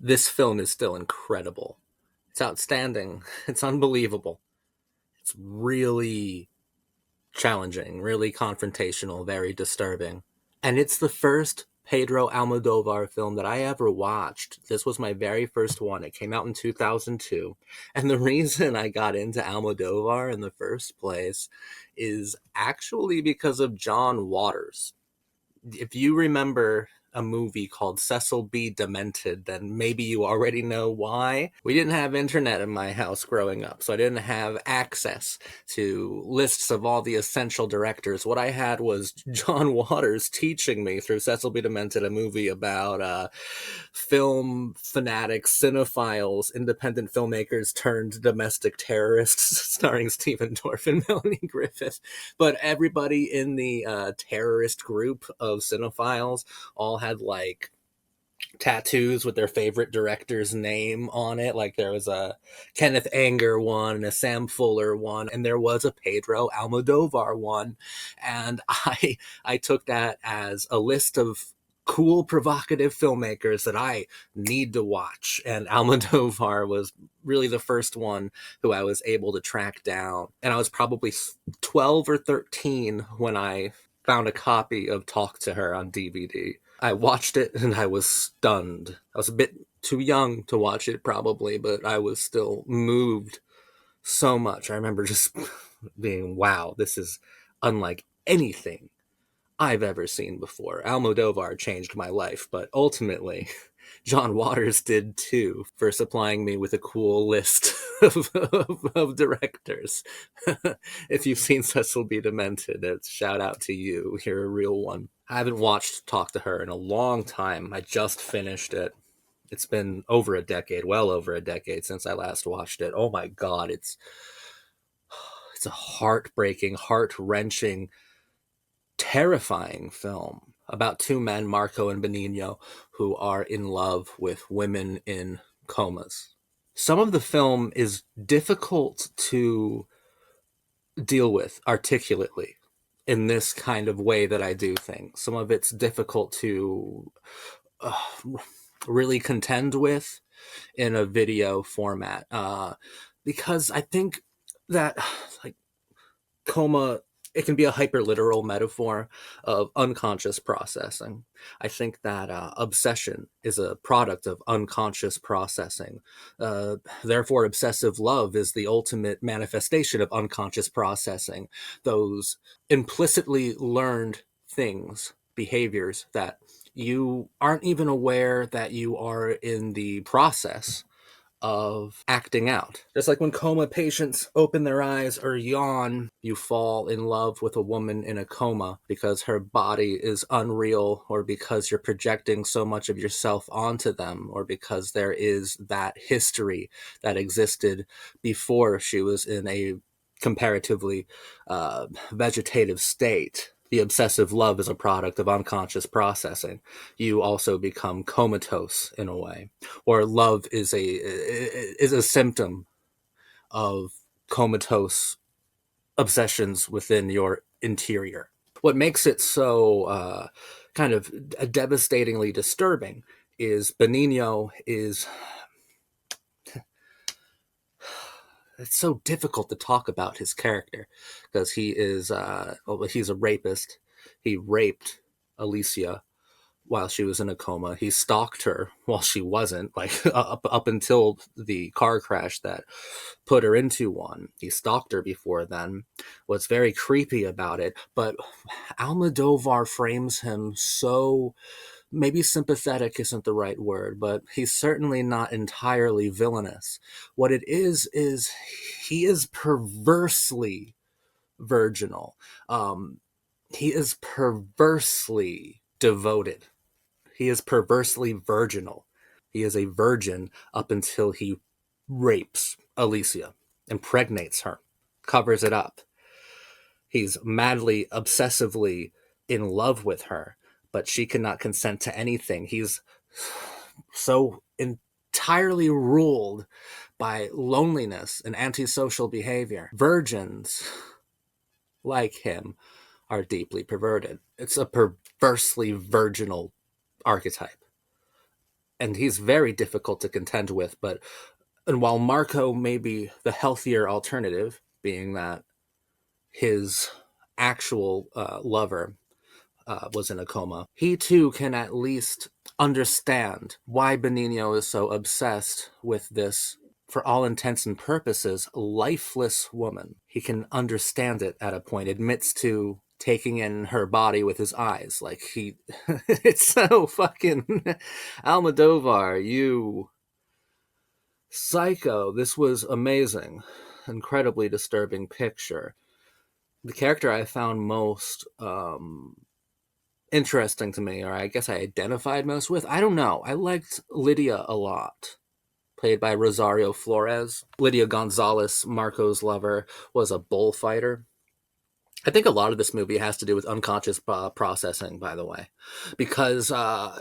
This film is still incredible. It's outstanding. It's unbelievable. It's really challenging, really confrontational, very disturbing. And it's the first Pedro Almodóvar film that I ever watched. This was my very first one. It came out in 2002. And the reason I got into Almodóvar in the first place is actually because of John Waters. If you remember a movie called Cecil B. Demented, then maybe you already know why. We didn't have internet in my house growing up, so I didn't have access to lists of all the essential directors. What I had was John Waters teaching me through Cecil B. Demented, a movie about film fanatics, cinephiles, independent filmmakers turned domestic terrorists, starring Stephen Dorff and Melanie Griffith. But everybody in the terrorist group of cinephiles all had like tattoos with their favorite director's name on it. Like there was a Kenneth Anger one and a Sam Fuller one, and there was a Pedro Almodovar one. And I took that as a list of cool, provocative filmmakers that I need to watch. And Almodovar was really the first one who I was able to track down. And I was probably 12 or 13 when I found a copy of Talk to Her on DVD. I watched it and I was stunned. I was a bit too young to watch it, probably, but I was still moved so much. I remember just being, wow, this is unlike anything I've ever seen before. Almodovar changed my life, but ultimately, John Waters did too, for supplying me with a cool list of directors. If you've seen Cecil B. Demented, it's shout out to you. You're a real one. I haven't watched Talk to Her in a long time. I just finished it. It's been over a decade, well over a decade since I last watched it. Oh my God, it's a heartbreaking, heart-wrenching, terrifying film about two men, Marco and Benigno, who are in love with women in comas. Some of the film is difficult to deal with articulately in this kind of way that I do things. Some of it's difficult to uh, really contend with in a video format because I think that like coma, it can be a hyper literal metaphor of unconscious processing. I think that obsession is a product of unconscious processing. Therefore, obsessive love is the ultimate manifestation of unconscious processing. Those implicitly learned things, behaviors that you aren't even aware that you are in the process of acting out. Just like when coma patients open their eyes or yawn, you fall in love with a woman in a coma because her body is unreal, or because you're projecting so much of yourself onto them, or because there is that history that existed before she was in a comparatively vegetative state. The obsessive love is a product of unconscious processing. You also become comatose in a way, or love is a symptom of comatose obsessions within your interior. What makes it so kind of devastatingly disturbing is Benigno is, it's so difficult to talk about his character because he is well, he's a rapist. He raped Alicia while she was in a coma. He stalked her while she wasn't, like up until the car crash that put her into one. He stalked her before then. Was very creepy about it, but Almodovar frames him so, maybe sympathetic isn't the right word, but he's certainly not entirely villainous. What it is he is perversely virginal. He is perversely devoted. He is perversely virginal. He is a virgin up until he rapes Alicia, impregnates her, covers it up. He's madly, obsessively in love with her, but she cannot consent to anything. He's so entirely ruled by loneliness and antisocial behavior. Virgins like him are deeply perverted. It's a perversely virginal archetype. and he's very difficult to contend with. But and while Marco may be the healthier alternative, being that his actual lover was in a coma, he too can at least understand why Benigno is so obsessed with this, for all intents and purposes, lifeless woman. He can understand it at a point, admits to taking in her body with his eyes. Like, he, it's so fucking Almodóvar, you psycho. This was amazing. Incredibly disturbing picture. The character I found most interesting to me, or I guess I identified most with, I don't know. I liked Lydia a lot, played by Rosario Flores. Lydia Gonzalez, Marco's lover, was a bullfighter. I think a lot of this movie has to do with unconscious processing, by the way, because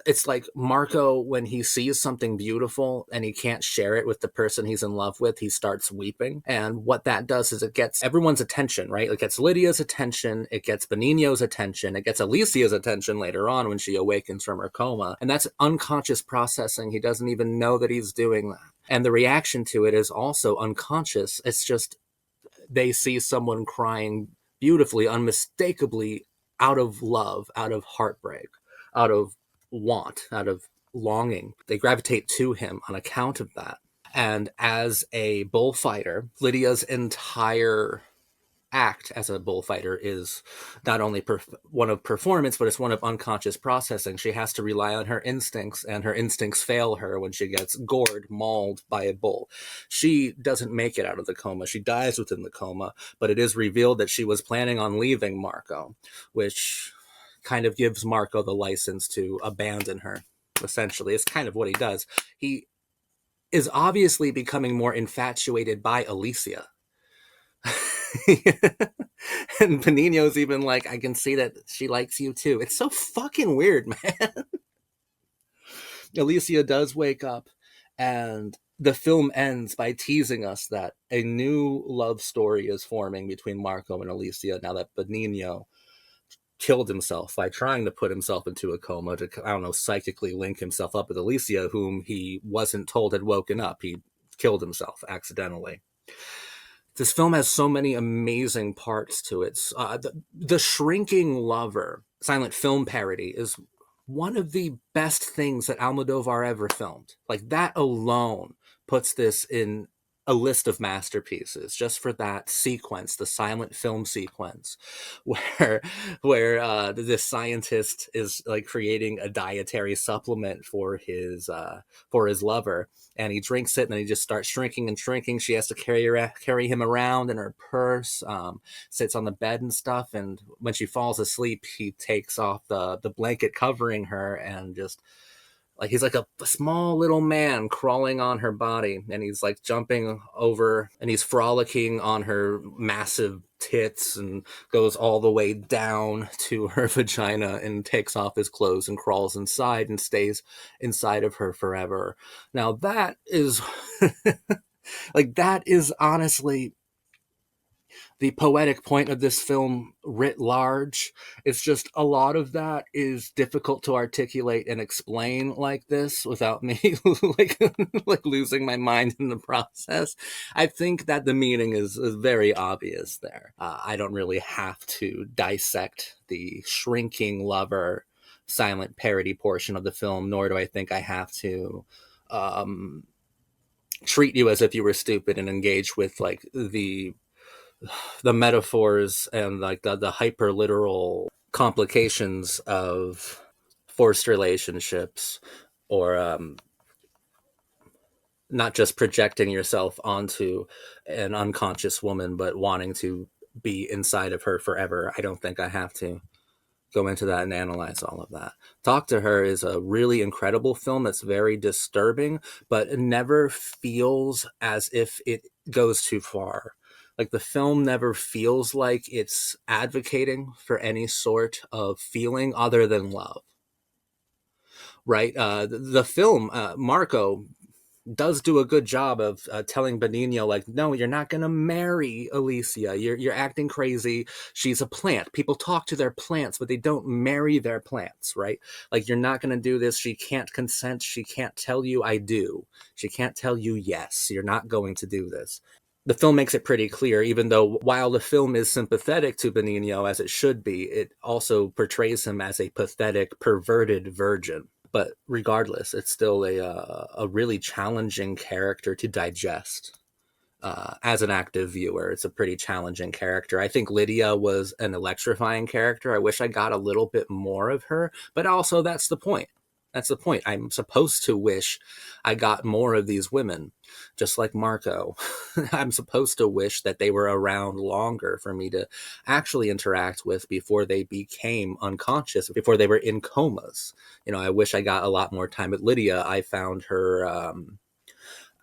it's like Marco, when he sees something beautiful and he can't share it with the person he's in love with, he starts weeping. And what that does is it gets everyone's attention, right? It gets Lydia's attention, it gets Benigno's attention, it gets Alicia's attention later on when she awakens from her coma. And that's unconscious processing. He doesn't even know that he's doing that. And the reaction to it is also unconscious. It's just they see someone crying beautifully, unmistakably, out of love, out of heartbreak, out of want, out of longing. They gravitate to him on account of that. And as a bullfighter, Lydia's entire act as a bullfighter is not only one of performance, but it's one of unconscious processing. She has to rely on her instincts, and her instincts fail her when she gets gored, mauled by a bull. She doesn't make it out of the coma. She dies within the coma, but it is revealed that she was planning on leaving Marco, which kind of gives Marco the license to abandon her. Essentially, it's kind of what he does. He is obviously becoming more infatuated by Alicia. And Benigno's even like, I can see that she likes you too. It's so fucking weird, man. Alicia does wake up, and the film ends by teasing us that a new love story is forming between Marco and Alicia now that Benigno killed himself by trying to put himself into a coma to, I don't know, psychically link himself up with Alicia, whom he wasn't told had woken up. He killed himself accidentally. This film has so many amazing parts to it. The Shrinking Lover silent film parody is one of the best things that Almodóvar ever filmed. Like, that alone puts this in a list of masterpieces, just for that sequence, the silent film sequence, where this scientist is like creating a dietary supplement for his lover, and he drinks it, and then he just starts shrinking and shrinking. She has to carry him around in her purse, sits on the bed and stuff, and when she falls asleep, he takes off the blanket covering her, and just like he's like a small little man crawling on her body, and he's like jumping over, and he's frolicking on her massive tits, and goes all the way down to her vagina and takes off his clothes and crawls inside and stays inside of her forever. Now that is like, that is honestly the poetic point of this film writ large. It's just a lot of that is difficult to articulate and explain like this without me like like losing my mind in the process. I think that the meaning is very obvious there. I don't really have to dissect the Shrinking Lover silent parody portion of the film, nor do I think I have to treat you as if you were stupid and engage with like the metaphors and like the hyper literal complications of forced relationships, or not just projecting yourself onto an unconscious woman but wanting to be inside of her forever. I don't think I have to go into that and analyze all of that. Talk to Her is a really incredible film that's very disturbing, but it never feels as if it goes too far. Like, the film never feels like it's advocating for any sort of feeling other than love, right? The film, Marco, does do a good job of telling Benigno, like, no, you're not going to marry Alicia. You're acting crazy. She's a plant. People talk to their plants, but they don't marry their plants, right? Like, you're not going to do this. She can't consent. She can't tell you I do. She can't tell you yes. You're not going to do this. The film makes it pretty clear, even though while the film is sympathetic to Benigno, as it should be, it also portrays him as a pathetic, perverted virgin. But regardless, it's still a really challenging character to digest. As an active viewer, it's a pretty challenging character. I think Lydia was an electrifying character. I wish I got a little bit more of her, but also that's the point. That's the point. I'm supposed to wish I got more of these women, just like Marco. I'm supposed to wish that they were around longer for me to actually interact with before they became unconscious, before they were in comas. I wish I got a lot more time. At Lydia, I found her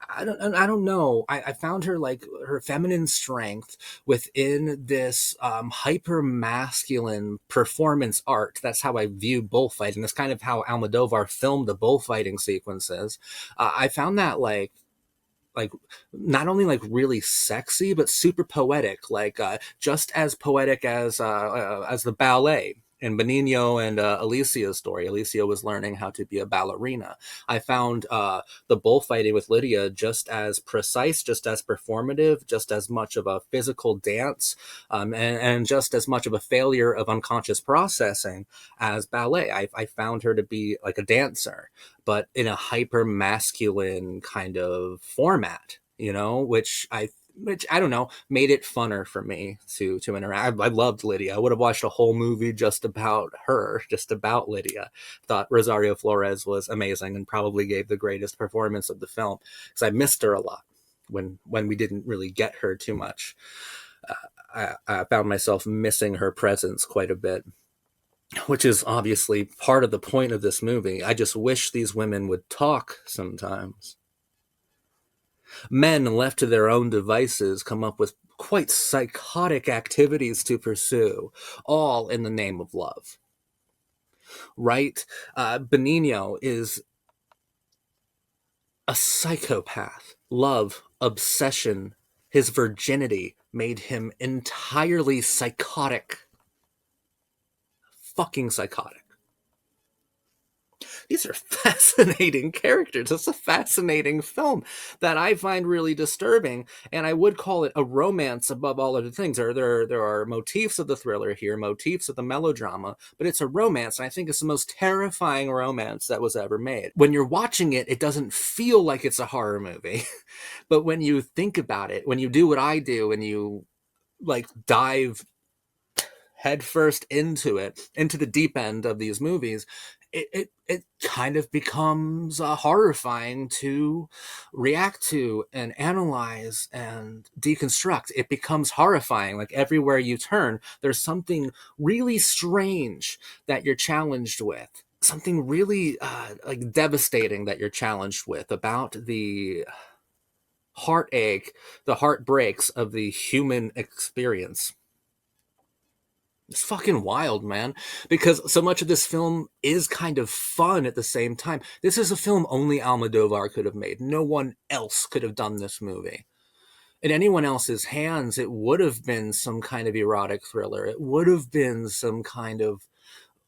I don't know. I found her, like, her feminine strength within this hyper masculine performance art. That's how I view bullfighting. That's kind of how Almodóvar filmed the bullfighting sequences. I found that like not only like really sexy but super poetic, like just as poetic as the ballet in Benigno and Alicia's story. Alicia was learning how to be a ballerina. I found the bullfighting with Lydia just as precise, just as performative, just as much of a physical dance, and just as much of a failure of unconscious processing as ballet. I found her to be like a dancer, but in a hyper masculine kind of format, which I don't know, made it funner for me to interact. I loved Lydia. I would have watched a whole movie just about her, just about Lydia. Thought Rosario Flores was amazing and probably gave the greatest performance of the film, because I missed her a lot when we didn't really get her too much. I found myself missing her presence quite a bit, which is obviously part of the point of this movie. I just wish these women would talk sometimes. Men left to their own devices come up with quite psychotic activities to pursue, all in the name of love. Right? Benigno is a psychopath. Love, obsession, his virginity made him entirely psychotic. Fucking psychotic. These are fascinating characters. It's a fascinating film that I find really disturbing, and I would call it a romance above all other things. There are motifs of the thriller here, motifs of the melodrama, but it's a romance, and I think it's the most terrifying romance that was ever made. When you're watching it, it doesn't feel like it's a horror movie, but when you think about it, when you do what I do, and you like dive headfirst into it, into the deep end of these movies, it kind of becomes horrifying to react to and analyze and deconstruct. It becomes horrifying. Like, everywhere you turn, there's something really strange that you're challenged with. Something really like devastating that you're challenged with about the heartache, the heartbreaks of the human experience. It's fucking wild, man. Because so much of this film is kind of fun at the same time. This is a film only Almodóvar could have made. No one else could have done this movie. In anyone else's hands, it would have been some kind of erotic thriller. It would have been some kind of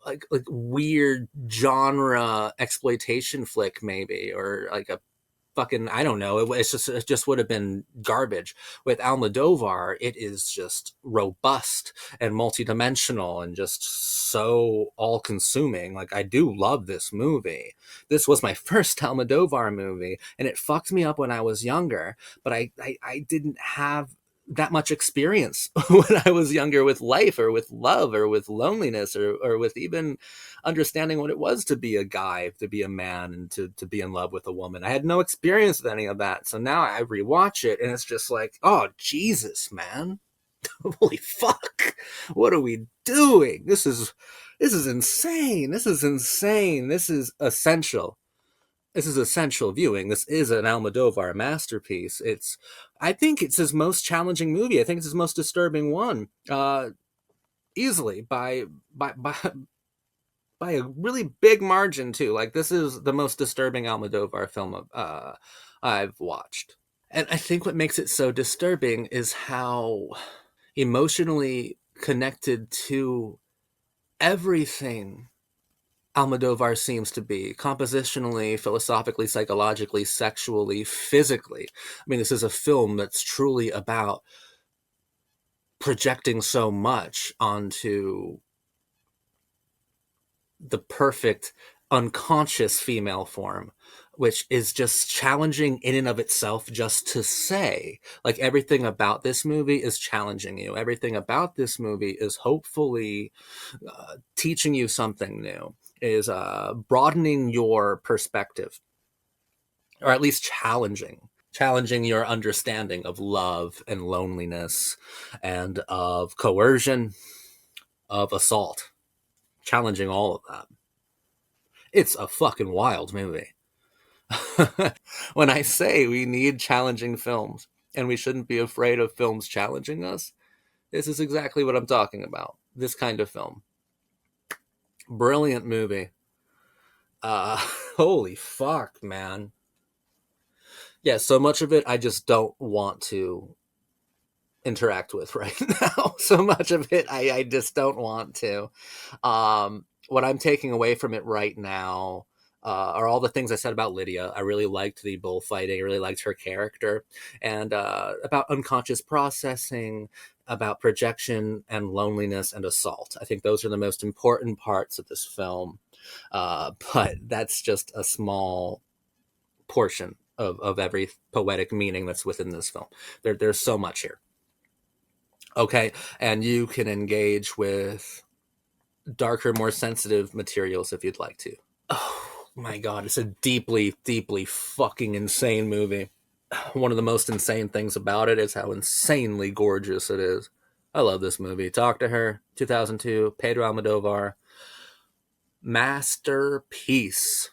like weird genre exploitation flick, maybe, or like a fucking, I don't know. It just would have been garbage. With Almodovar, it is just robust and multidimensional and just so all consuming. Like, I do love this movie. This was my first Almodovar movie, and it fucked me up when I was younger. But I didn't have that much experience when I was younger with life or with love or with loneliness or with even understanding what it was to be a guy, to be a man, and to be in love with a woman. I had no experience with any of that. So now I rewatch it and it's just like, oh, Jesus, man. Holy fuck. What are we doing? This is insane. This is insane. This is essential. This is essential viewing. This is an Almodovar masterpiece. I think it's his most challenging movie. I think it's his most disturbing one. Easily by by a really big margin too. Like this is the most disturbing Almodóvar film I've watched. And I think what makes it so disturbing is how emotionally connected to everything Almodovar seems to be compositionally, philosophically, psychologically, sexually, physically. I mean, this is a film that's truly about projecting so much onto the perfect unconscious female form, which is just challenging in and of itself just to say. Like everything about this movie is challenging you. Everything about this movie is hopefully teaching you something new, is broadening your perspective, or at least challenging your understanding of love and loneliness and of coercion, of assault, challenging all of that. It's a fucking wild movie. When I say we need challenging films and we shouldn't be afraid of films challenging us, this is exactly what I'm talking about. This kind of film. Brilliant movie. Uh, Holy fuck, man. Yeah, so much of it I just don't want to interact with right now. So much of it I just don't want to. What I'm taking away from it right now are all the things I said about Lydia. I really liked the bullfighting. I really liked her character, and about unconscious processing, about projection and loneliness and assault. I think those are the most important parts of this film. But that's just a small portion of every poetic meaning that's within this film. There's so much here. Okay, and you can engage with darker, more sensitive materials if you'd like to. Oh my god, it's a deeply, deeply fucking insane movie. One of the most insane things about it is how insanely gorgeous it is. I love this movie. Talk to Her, 2002, Pedro Almodóvar. Masterpiece.